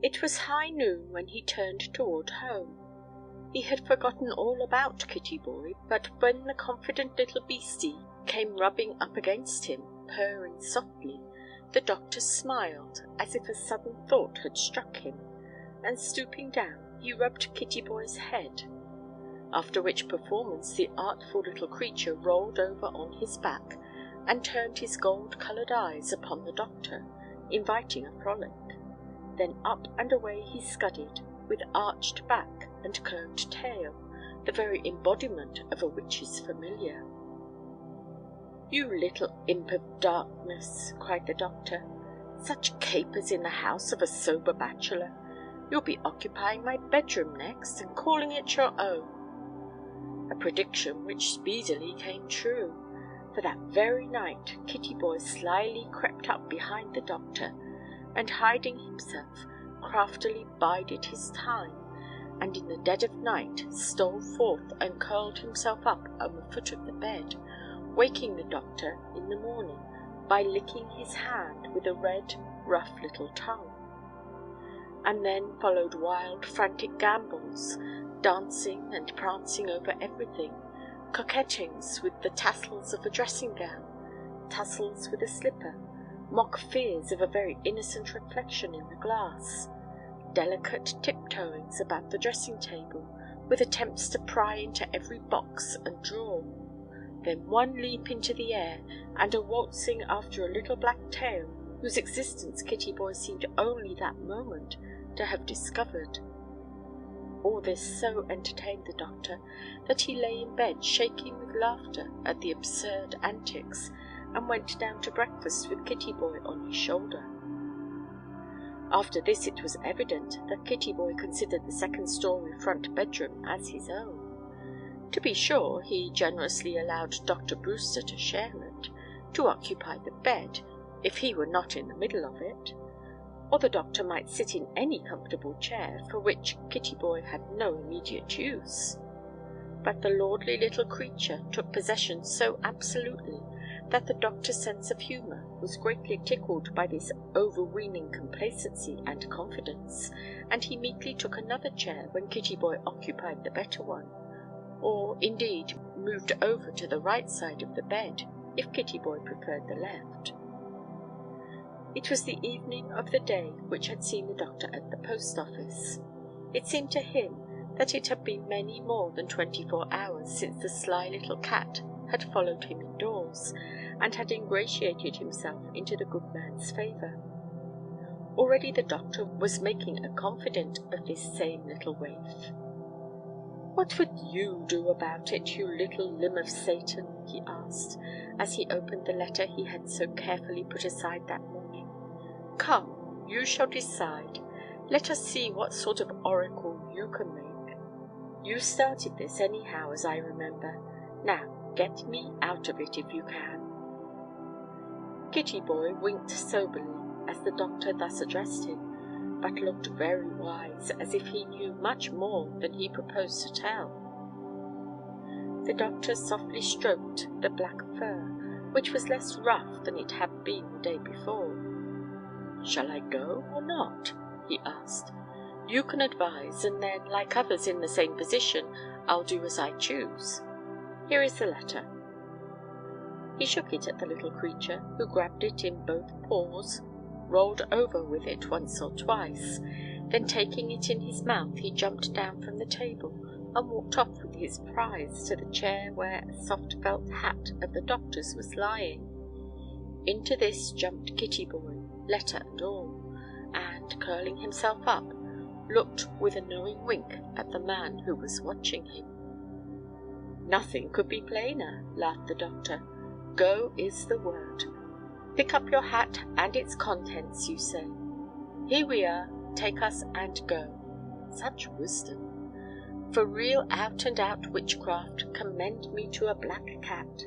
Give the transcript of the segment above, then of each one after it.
It was high noon when he turned toward home. He had forgotten all about Kitty-boy, but when the confident little beastie came rubbing up against him, purring softly, the doctor smiled as if a sudden thought had struck him, and stooping down he rubbed Kitty-boy's head, after which performance the artful little creature rolled over on his back and turned his gold-coloured eyes upon the doctor, inviting a frolic. Then up and away he scudded, with arched back and curved tail, the very embodiment of a witch's familiar. "You little imp of darkness," cried the doctor. "Such capers in the house of a sober bachelor! You'll be occupying my bedroom next, and calling it your own." A prediction which speedily came true, for that very night Kitty-boy slyly crept up behind the doctor, and hiding himself, craftily bided his time, and in the dead of night stole forth and curled himself up on the foot of the bed, waking the doctor in the morning by licking his hand with a red, rough little tongue. And then followed wild, frantic gambols, dancing and prancing over everything, coquettings with the tassels of a dressing-gown, tussles with a slipper, mock fears of a very innocent reflection in the glass, delicate tiptoeings about the dressing-table, with attempts to pry into every box and drawer, then one leap into the air, and a waltzing after a little black tail, whose existence Kitty-boy seemed only that moment to have discovered. All this so entertained the doctor that he lay in bed shaking with laughter at the absurd antics, and went down to breakfast with Kitty-boy on his shoulder. After this it was evident that Kitty-boy considered the second-story front bedroom as his own. To be sure, he generously allowed Dr. Brewster to share it, to occupy the bed, if he were not in the middle of it, or the doctor might sit in any comfortable chair for which Kitty-boy had no immediate use. But the lordly little creature took possession so absolutely that the doctor's sense of humour was greatly tickled by this overweening complacency and confidence, and he meekly took another chair when Kitty-boy occupied the better one, or, indeed, moved over to the right side of the bed, if Kitty-boy preferred the left. It was the evening of the day which had seen the doctor at the post-office. It seemed to him that it had been many more than 24 hours since the sly little cat had followed him indoors, and had ingratiated himself into the good man's favour. Already the doctor was making a confidant of this same little waif. "What would you do about it, you little limb of Satan?" he asked, as he opened the letter he had so carefully put aside that morning. "Come, you shall decide. Let us see what sort of oracle you can make. You started this anyhow, as I remember. Now, get me out of it if you can." Kitty-boy winked soberly as the doctor thus addressed him, but looked very wise, as if he knew much more than he proposed to tell. The doctor softly stroked the black fur, which was less rough than it had been the day before. "Shall I go or not?" he asked. "You can advise, and then, like others in the same position, I'll do as I choose. Here is the letter." He shook it at the little creature, who grabbed it in both paws, rolled over with it once or twice, then taking it in his mouth he jumped down from the table and walked off with his prize to the chair where a soft felt hat of the doctor's was lying. Into this jumped Kitty-boy, letter and all, and, curling himself up, looked with a knowing wink at the man who was watching him. "Nothing could be plainer," laughed the doctor. "Go is the word. Pick up your hat and its contents, you say. Here we are, take us and go. Such wisdom! For real out-and-out witchcraft, commend me to a black cat.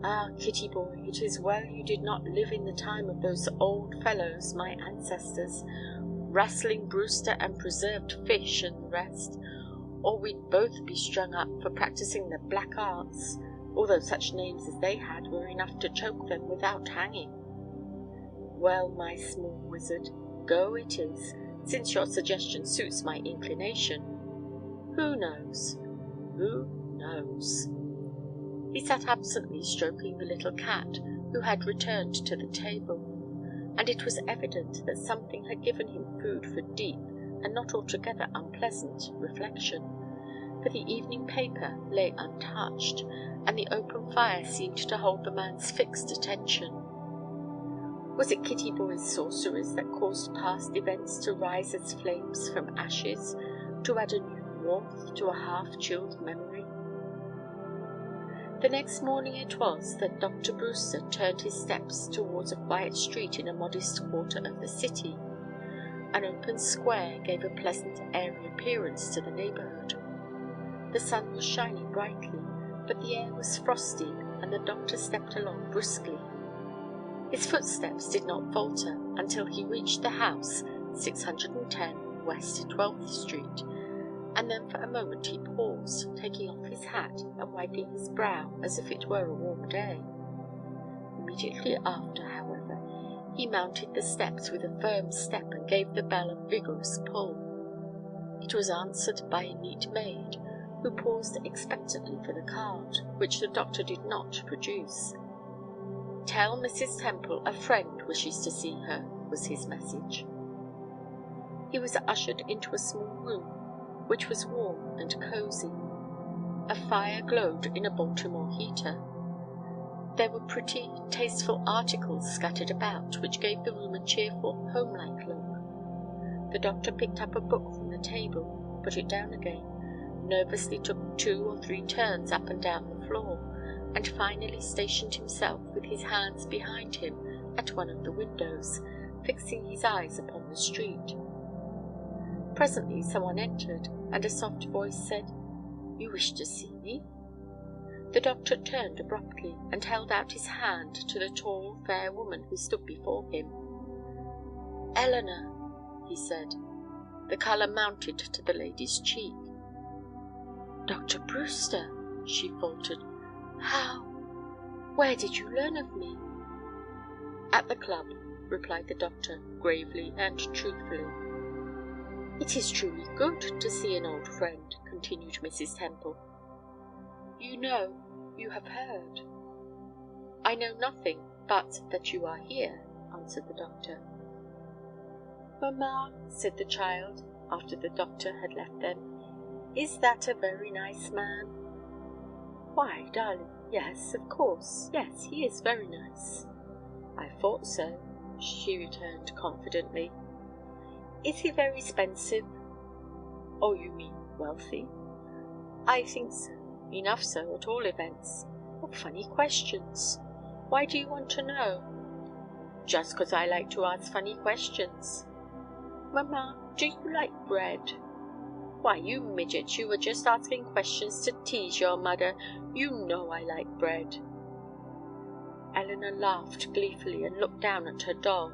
Ah, Kitty-boy, it is well you did not live in the time of those old fellows, my ancestors, Rustling Brewster and Preserved Fish and the rest, or we'd both be strung up for practising the black arts, although such names as they had were enough to choke them without hanging. Well, my small wizard, go it is, since your suggestion suits my inclination. Who knows? Who knows?" He sat absently stroking the little cat, who had returned to the table, and it was evident that something had given him food for deep and not altogether unpleasant reflection, for the evening paper lay untouched, and the open fire seemed to hold the man's fixed attention. Was it KittyBoys' sorceries that caused past events to rise as flames from ashes, to add a new warmth to a half-chilled memory? The next morning it was that Dr. Brewster turned his steps towards a quiet street in a modest quarter of the city. An open square gave a pleasant airy appearance to the neighborhood. The sun was shining brightly, but the air was frosty, and the doctor stepped along briskly. His footsteps did not falter until he reached the house 610 West 12th Street, and then for a moment he paused, taking off his hat and wiping his brow as if it were a warm day. Immediately after, however, he mounted the steps with a firm step and gave the bell a vigorous pull. It was answered by a neat maid, who paused expectantly for the card, which the doctor did not produce. "Tell Mrs. Temple a friend wishes to see her," was his message. He was ushered into a small room, which was warm and cosy. A fire glowed in a Baltimore heater. There were pretty, tasteful articles scattered about, which gave the room a cheerful, homelike look. The doctor picked up a book from the table, put it down again, nervously took 2 or 3 turns up and down the floor, and finally stationed himself with his hands behind him at one of the windows, fixing his eyes upon the street. Presently someone entered, and a soft voice said, "You wish to see me?" The doctor turned abruptly, and held out his hand to the tall, fair woman who stood before him. "Eleanor," he said. The colour mounted to the lady's cheek. "Dr. Brewster," she faltered. Where did you learn of me?" "At the club," replied the doctor, gravely and truthfully. "It is truly good to see an old friend," continued Mrs. Temple. "You know, you have heard." "I know nothing but that you are here," answered the doctor. "Mamma," said the child, after the doctor had left them, "is that a very nice man?" "Why, darling, yes, of course, yes, he is very nice." "I thought so," she returned confidently. "Is he very expensive?" "Oh, you mean wealthy?" "I think so, enough so at all events. What funny questions! Why do you want to know?" "Just 'cause I like to ask funny questions." "Mamma, do you like bread?" "Why, you midget, you were just asking questions to tease your mother. You know I like bread." Eleanor laughed gleefully and looked down at her doll.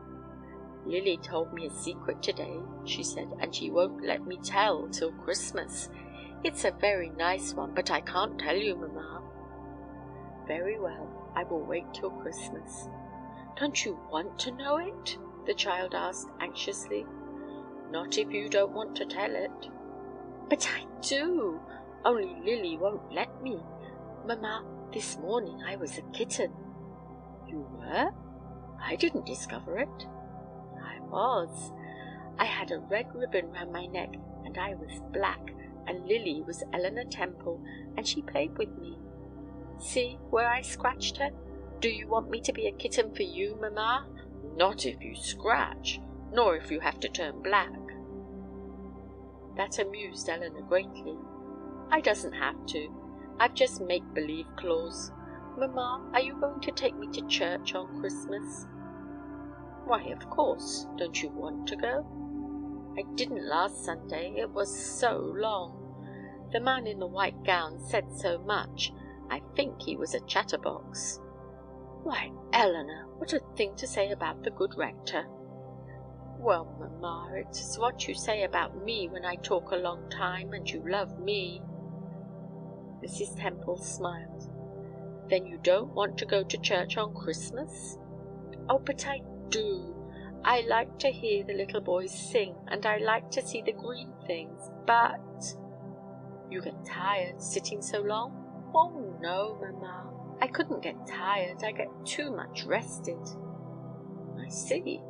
"Lily told me a secret today," she said, "and she won't let me tell till Christmas. It's a very nice one, but I can't tell you, mamma." "Very well, I will wait till Christmas." "Don't you want to know it?" the child asked anxiously. "Not if you don't want to tell it." "But I do, only Lily won't let me. Mamma, this morning I was a kitten." "You were? I didn't discover it." "I was. I had a red ribbon round my neck, and I was black, and Lily was Eleanor Temple, and she played with me. See where I scratched her? Do you want me to be a kitten for you, mamma?" "Not if you scratch, nor if you have to turn black." That amused Eleanor greatly. "I doesn't have to. I've just make-believe claws. Mamma, are you going to take me to church on Christmas?" "Why, of course. Don't you want to go?" "I didn't last Sunday. It was so long. The man in the white gown said so much. I think he was a chatterbox." "Why, Eleanor, what a thing to say about the good rector." "Well, mamma, it's what you say about me when I talk a long time, and you love me." Mrs. Temple smiled. "Then you don't want to go to church on Christmas?" "Oh, but I do. I like to hear the little boys sing, and I like to see the green things, but—" "You get tired sitting so long?" "Oh, no, mamma. I couldn't get tired. I get too much rested." "I see.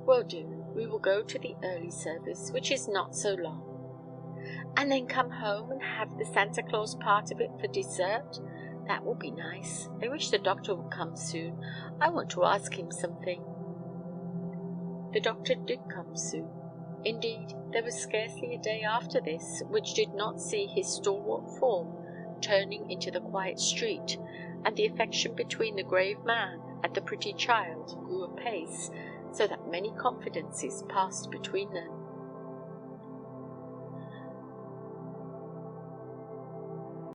Well, dearie, we will go to the early service, which is not so long." "And then come home and have the Santa Claus part of it for dessert? That will be nice. I wish the doctor would come soon. I want to ask him something." The doctor did come soon. Indeed, there was scarcely a day after this which did not see his stalwart form turning into the quiet street, and the affection between the grave man and the pretty child grew apace, so that many confidences passed between them.